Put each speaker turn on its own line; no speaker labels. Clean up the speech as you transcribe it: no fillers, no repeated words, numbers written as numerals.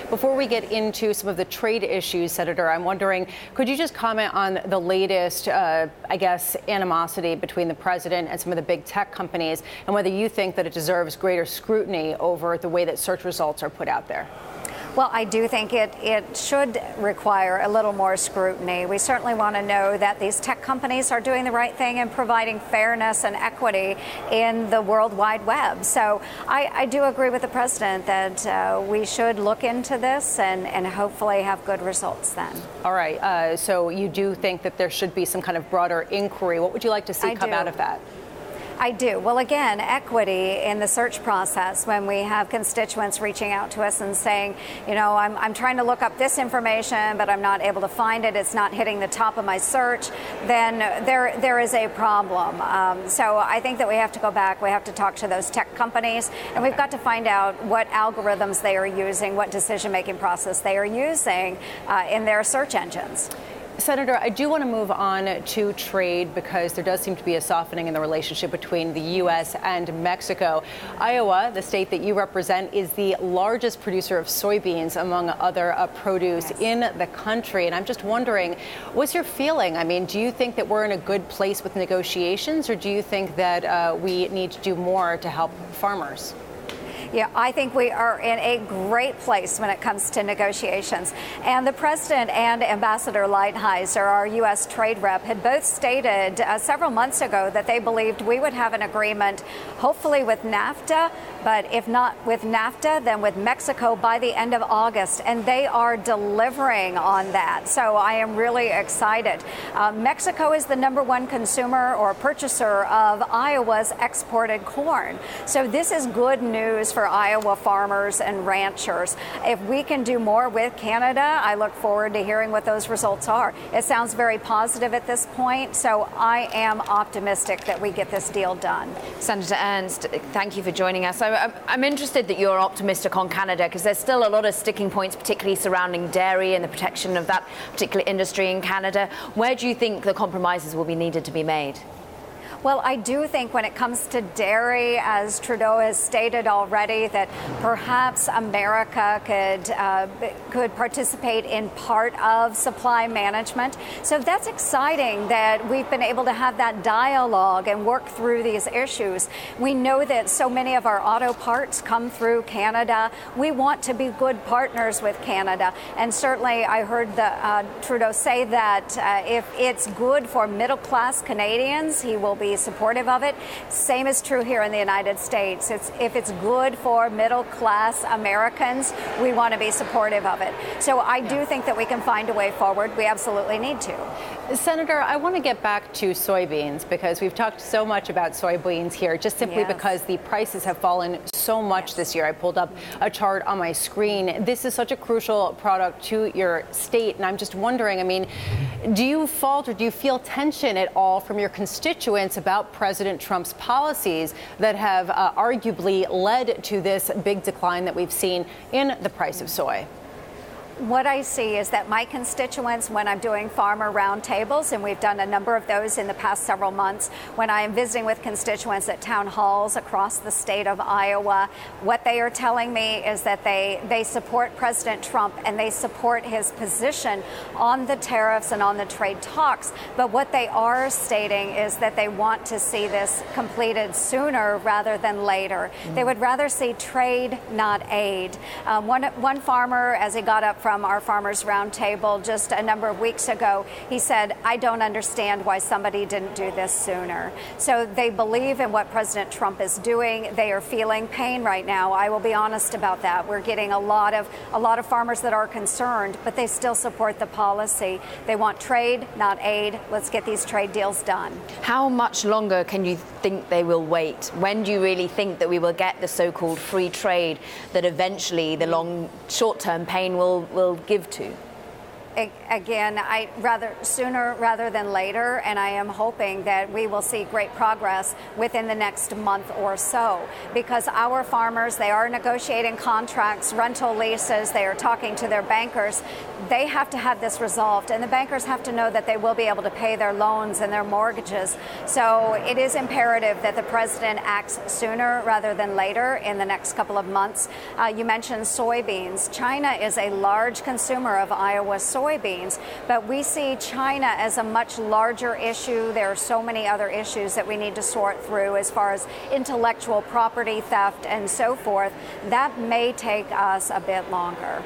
Before we get into some of the trade issues, Senator, I'm wondering, could you just comment on the latest, animosity between the president and some of the big tech companies, and whether you think that it deserves greater scrutiny over the way that search results are put out there?
Well, I do think it should require a little more scrutiny. We certainly want to know that these tech companies are doing the right thing and providing fairness and equity in the World Wide Web. So I do agree with the president that we should look into this and hopefully have good results then.
All right. So you do think that there should be some kind of broader inquiry. What would you like to see come out of that?
I do. Well, again, equity in the search process, when we have constituents reaching out to us and saying, you know, I'm trying to look up this information, but I'm not able to find it. It's not hitting the top of my search. Then there is a problem. So I think that we have to go back. We have to talk to those tech companies, and we've got to find out what algorithms they are using, what decision-making process they are using in their search engines.
Senator, I do want to move on to trade because there does seem to be a softening in the relationship between the U.S. and Mexico. Iowa, the state that you represent, is the largest producer of soybeans among other produce in the country. And I'm just wondering, what's your feeling? I mean, do you think that we're in a good place with negotiations, or do you think that we need to do more to help farmers?
Yeah, I think we are in a great place when it comes to negotiations. And the president and Ambassador Lighthizer, our U.S. trade rep, had both stated several months ago that they believed we would have an agreement, hopefully with NAFTA, but if not with NAFTA, then with Mexico by the end of August. And they are delivering on that. So I am really excited. Mexico is the #1 consumer or purchaser of Iowa's exported corn. So this is good news for Iowa farmers and ranchers. If we can do more with Canada, I look forward to hearing what those results are. It sounds very positive at this point, so I am optimistic that we get this deal done.
Senator Ernst, thank you for joining us. I'm interested that you're optimistic on Canada, because there's still a lot of sticking points, particularly surrounding dairy and the protection of that particular industry in Canada. Where do you think the compromises will be needed to be made?
Well, I do think when it comes to dairy, as Trudeau has stated already, that perhaps America could participate in part of supply management. So that's exciting that we've been able to have that dialogue and work through these issues. We know that so many of our auto parts come through Canada. We want to be good partners with Canada. And certainly I heard Trudeau say that if it's good for middle-class Canadians, he will be supportive of it. Same is true here in the United States. If it's good for middle-class Americans, we want to be supportive of it. So I do think that we can find a way forward. We absolutely need to.
Senator, I want to get back to soybeans, because we've talked so much about soybeans here, just simply because the prices have fallen so much this year. I pulled up a chart on my screen. This is such a crucial product to your state, and I'm just wondering, I mean, do you fault or do you feel tension at all from your constituents about President Trump's policies that have arguably led to this big decline that we've seen in the price of soy?
What I see is that my constituents, when I'm doing farmer roundtables, and we've done a number of those in the past several months, when I am visiting with constituents at town halls across the state of Iowa, what they are telling me is that they support President Trump and they support his position on the tariffs and on the trade talks. But what they are stating is that they want to see this completed sooner rather than later. They would rather see trade, not aid. One farmer, as he got up from our Farmers Roundtable just a number of weeks ago, he said, I don't understand why somebody didn't do this sooner. So they believe in what President Trump is doing. They are feeling pain right now. I will be honest about that. We're getting a lot of farmers that are concerned, but they still support the policy. They want trade, not aid. Let's get these trade deals done.
How much longer can you think they will wait? When do you really think that we will get the so-called free trade that eventually the short-term pain will give to?
Again, I rather sooner rather than later, and I am hoping that we will see great progress within the next month or so, because our farmers, they are negotiating contracts, rental leases, they are talking to their bankers. They have to have this resolved, and the bankers have to know that they will be able to pay their loans and their mortgages. So it is imperative that the president acts sooner rather than later in the next couple of months. You mentioned soybeans. China is a large consumer of Iowa soybeans, but we see China as a much larger issue. There are so many other issues that we need to sort through as far as intellectual property theft and so forth. That may take us a bit longer.